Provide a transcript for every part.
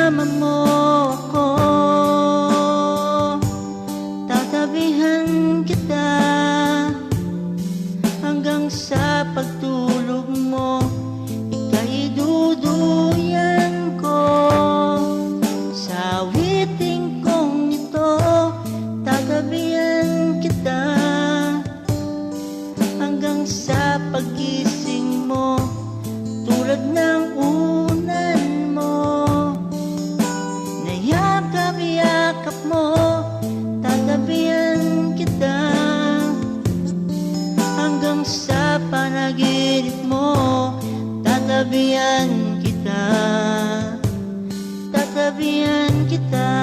kasama mo ako, tatabihan kita hanggang sa pagtulog mo. Ika'y duduyan ko sa awiting kong ito, tatabihan kita hanggang sa paggising mo. Tulad ng unan mo, nayakap-yakap mo, tatabihan kita hanggang sa panaginip mo. Tatabihan kita, tatabihan kita.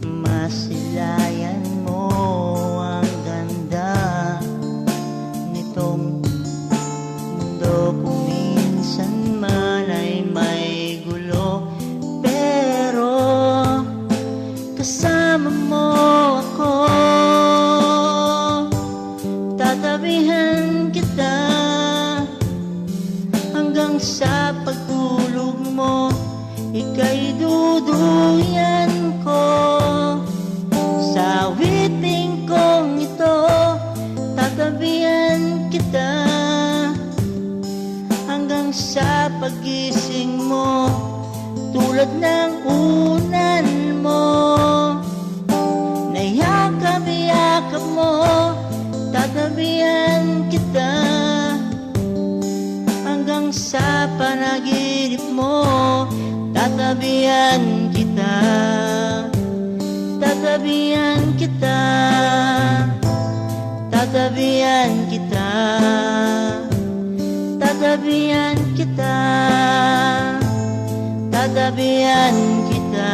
Masilayan mo ang ganda nitong mundo kung minsan man ay may gulo, pero kasama mo ako, tatabihan kita hanggang sa pagtulog mo. Ika'y duduyan ko sa awiting kong ito, tatabihan kita hanggang sa paggising mo. Tulad ng unan mo, nayakap-yakap mo, tatabihan kita hanggang sa panaginip mo. Tatabihan kita, tatabihan kita, tatabihan kita, tatabihan kita, tatabihan kita.